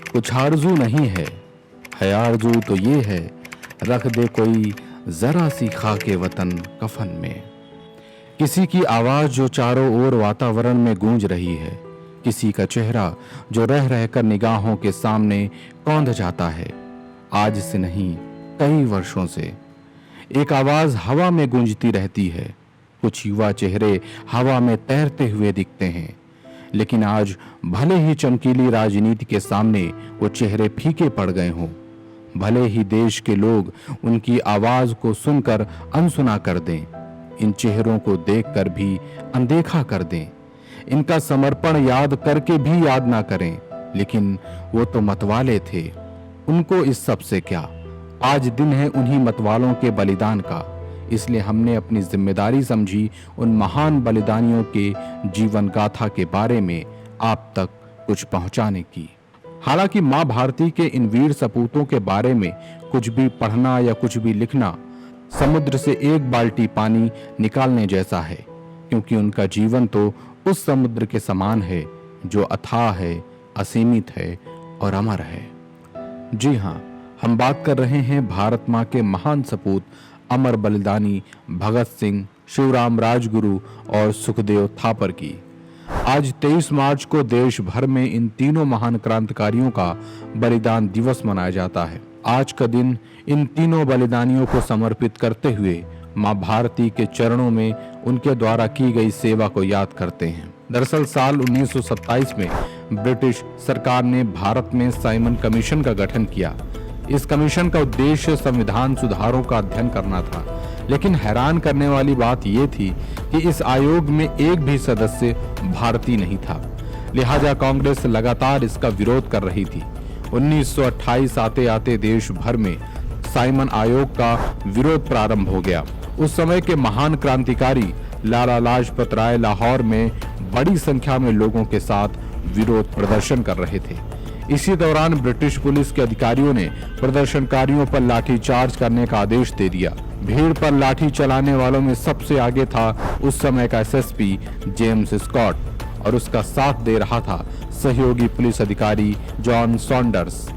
कुछ आरजू नहीं है आरजू तो ये है, रख दे कोई जरा सी खाके वतन कफन में। किसी की आवाज जो चारों ओर वातावरण में गूंज रही है, किसी का चेहरा जो रह रहकर निगाहों के सामने कौंध जाता है, आज से नहीं कई वर्षों से। एक आवाज हवा में गूंजती रहती है, कुछ युवा चेहरे हवा में तैरते हुए दिखते हैं, लेकिन आज भले ही चमकीली राजनीति के सामने वो चेहरे फीके पड़ गए हों, भले ही देश के लोग उनकी आवाज को सुनकर अनसुना कर दें, इन चेहरों को देखकर भी अनदेखा कर दें, इनका समर्पण याद करके भी याद ना करें, लेकिन वो तो मतवाले थे, उनको इस सब से क्या। आज दिन है उन्हीं मतवालों के बलिदान का, इसलिए हमने अपनी जिम्मेदारी समझी उन महान बलिदानियों के जीवन गाथा के बारे में आप तक कुछ पहुंचाने की। हालांकि मां भारती के इन वीर सपूतों के बारे में कुछ भी पढ़ना या कुछ भी लिखना समुद्र से एक बाल्टी पानी निकालने जैसा है, क्योंकि उनका जीवन तो उस समुद्र के समान है जो अथाह है, असीमित है और अमर है। जी हाँ, हम बात कर रहे हैं भारत मां के महान सपूत अमर बलिदानी भगत सिंह, शिवराम राजगुरु और सुखदेव थापर की। आज 23 मार्च को देश भर में इन तीनों महान क्रांतिकारियों का बलिदान दिवस मनाया जाता है। आज का दिन इन तीनों बलिदानियों को समर्पित करते हुए मां भारती के चरणों में उनके द्वारा की गई सेवा को याद करते हैं। दरअसल साल 1927 में ब्रिटिश सरकार ने भारत में साइमन कमीशन का गठन किया। इस कमीशन का उद्देश्य संविधान सुधारों का अध्ययन करना था, लेकिन हैरान करने वाली बात यह थी कि इस आयोग में एक भी सदस्य भारतीय नहीं था, लिहाजा कांग्रेस लगातार इसका विरोध कर रही थी। 1928 आते आते देश भर में साइमन आयोग का विरोध प्रारंभ हो गया। उस समय के महान क्रांतिकारी लाला लाजपत राय लाहौर में बड़ी संख्या में लोगों के साथ विरोध प्रदर्शन कर रहे थे। इसी दौरान ब्रिटिश पुलिस के अधिकारियों ने प्रदर्शनकारियों पर लाठीचार्ज करने का आदेश दे दिया। भीड़ पर लाठी चलाने वालों में सबसे आगे था उस समय का एसएसपी जेम्स स्कॉट और उसका साथ दे रहा था सहयोगी पुलिस अधिकारी जॉन सॉन्डर्स।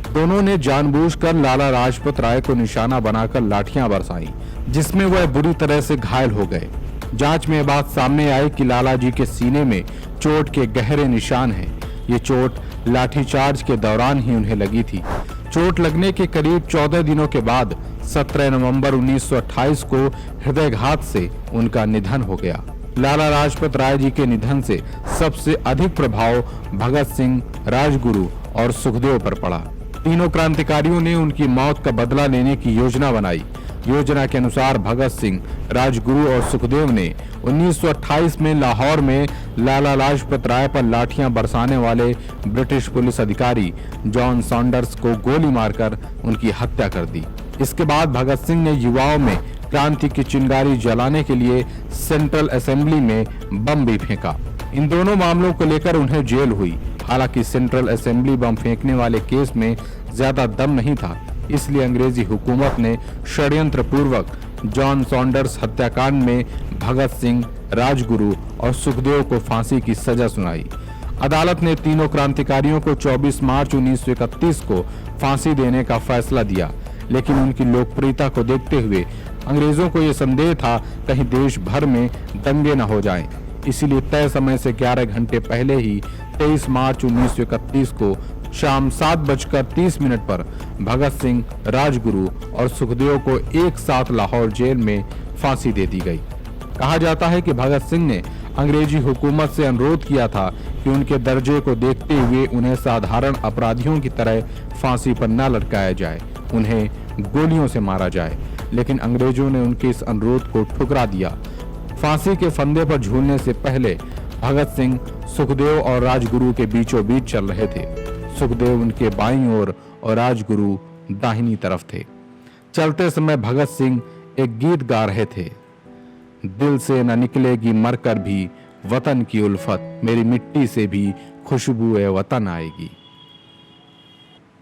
दोनों ने जानबूझकर लाला लाजपत राय को निशाना बनाकर लाठियां बरसाई, जिसमें वह बुरी तरह से घायल हो गए। जांच में बात सामने आई कि लाला जी के सीने में चोट के गहरे निशान हैं। ये चोट लाठीचार्ज के दौरान ही उन्हें लगी थी। चोट लगने के करीब 14 दिनों के बाद 17 नवंबर 1928 को हृदयघात से उनका निधन हो गया। लाला लाजपत राय जी के निधन से सबसे अधिक प्रभाव भगत सिंह, राजगुरु और सुखदेव पर पड़ा। तीनों क्रांतिकारियों ने उनकी मौत का बदला लेने की योजना बनाई। योजना के अनुसार भगत सिंह, राजगुरु और सुखदेव ने 1928 में लाहौर में लाला लाजपत राय पर लाठियां बरसाने वाले ब्रिटिश पुलिस अधिकारी जॉन सॉन्डर्स को गोली मारकर उनकी हत्या कर दी। इसके बाद भगत सिंह ने युवाओं में क्रांति की चिंगारी जलाने के लिए सेंट्रल असेंबली में बम भी फेंका। इन दोनों मामलों को लेकर उन्हें जेल हुई। हालांकि सेंट्रल असेंबली बम फेंकने वाले केस में ज्यादा दम नहीं था, इसलिए अंग्रेजी हुकूमत ने षड्यंत्र पूर्वक जॉन सॉन्डर्स हत्याकांड में भगत सिंह, राजगुरु और सुखदेव को फांसी की सजा सुनाई। अदालत ने तीनों क्रांतिकारियों को 24 मार्च 1931 को फांसी देने का फैसला दिया, लेकिन उनकी लोकप्रियता को देखते हुए अंग्रेजों को यह संदेह था कहीं देश भर में दंगे न हो जाएं। इसीलिए तय समय से 11 घंटे पहले ही 23 मार्च 1931 को शाम 7:30 पर भगत सिंह, राजगुरु और सुखदेव को एक साथ लाहौर जेल में फांसी दे दी गई। कहा जाता है कि भगत सिंह ने अंग्रेजी हुकूमत से अनुरोध किया था कि उनके दर्जे को देखते हुए उन्हें साधारण अपराधियों की तरह फांसी पर न लटकाया जाए, उन्हें गोलियों से मारा जाए, लेकिन अंग्रेजों ने उनके इस अनुरोध को ठुकरा दिया। फांसी के फंदे पर झूलने से पहले भगत सिंह सुखदेव और राजगुरु के बीचों बीच चल रहे थे। सुखदेव उनके बाईं ओर और राजगुरु दाहिनी तरफ थे। चलते समय भगत सिंह एक गीत गा रहे थे, दिल से न निकलेगी मरकर भी वतन की उल्फत, मेरी मिट्टी से भी खुशबू ए वतन आएगी।